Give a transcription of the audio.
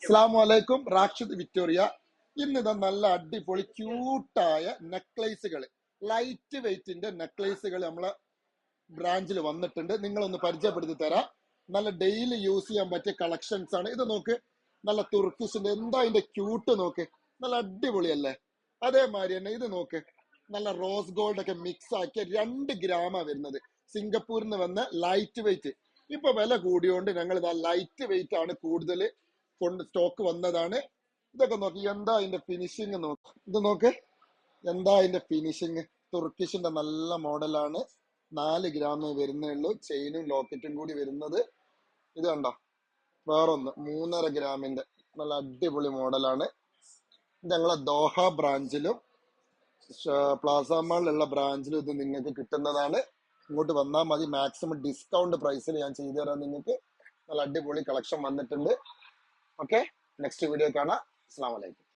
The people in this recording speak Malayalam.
അസ്സലാമലൈക്കും. റാഷിദ് വിക്ടോറിയ. ഇന്നിതാ നല്ല അടിപൊളി ക്യൂട്ടായ നെക്ലേസുകൾ, ലൈറ്റ് വെയിറ്റിന്റെ നെക്ലേസുകൾ നമ്മളെ ബ്രാഞ്ചിൽ വന്നിട്ടുണ്ട്. നിങ്ങളൊന്ന് പരിചയപ്പെടുത്തി തരാം. നല്ല ഡെയിലി യൂസ് ചെയ്യാൻ പറ്റിയ കളക്ഷൻസ് ആണ്. ഇത് നോക്ക്, നല്ല തുർക്കിഷിന്റെ, എന്താ അതിന്റെ ക്യൂട്ട് നോക്ക്, നല്ല അടിപൊളിയല്ലേ. അതേമാതിരി തന്നെ ഇത് നോക്ക്, നല്ല റോസ് ഗോൾഡ് ഒക്കെ മിക്സ് ആക്കിയ 2 ഗ്രാമാ വരുന്നത്. സിംഗപ്പൂരിൽ നിന്ന് വന്ന ലൈറ്റ് വെയിറ്റ്. ഇപ്പൊ വില കൂടിയോണ്ട് ഞങ്ങൾ ഇതാ ലൈറ്റ് വെയിറ്റ് ആണ് കൂടുതൽ കൊണ്ട് സ്റ്റോക്ക് വന്നതാണ്. ഇതൊക്കെ നോക്കി, എന്താ അതിന്റെ ഫിനിഷിങ് നോക്ക്. ഇത് നോക്ക്, എന്താ അതിന്റെ ഫിനിഷിങ്. തുർക്കിഷിന്റെ നല്ല മോഡലാണ്. 4 ഗ്രാമേ വരുന്നേ ഉള്ളൂ. ചെയിനും ലോക്കറ്റും കൂടി വരുന്നത്. ഇത് കണ്ടോ, വേറൊന്ന് 3.5 ഗ്രാമിന്റെ നല്ല അടിപൊളി മോഡലാണ്. ഇത് ഞങ്ങളെ ദോഹ ബ്രാഞ്ചിലും പ്ലാസ മാളിലുള്ള ബ്രാഞ്ചിലും ഇത് നിങ്ങൾക്ക് കിട്ടുന്നതാണ്. ഇങ്ങോട്ട് വന്നാൽ മതി. മാക്സിമം ഡിസ്കൗണ്ട് പ്രൈസിൽ ഞാൻ ചെയ്തു തരാം നിങ്ങൾക്ക്. നല്ല അടിപൊളി കളക്ഷൻ വന്നിട്ടുണ്ട്. ഓക്കെ, നെക്സ്റ്റ് വീഡിയോ കാണാം. അസ്സലാമു അലൈക്കും.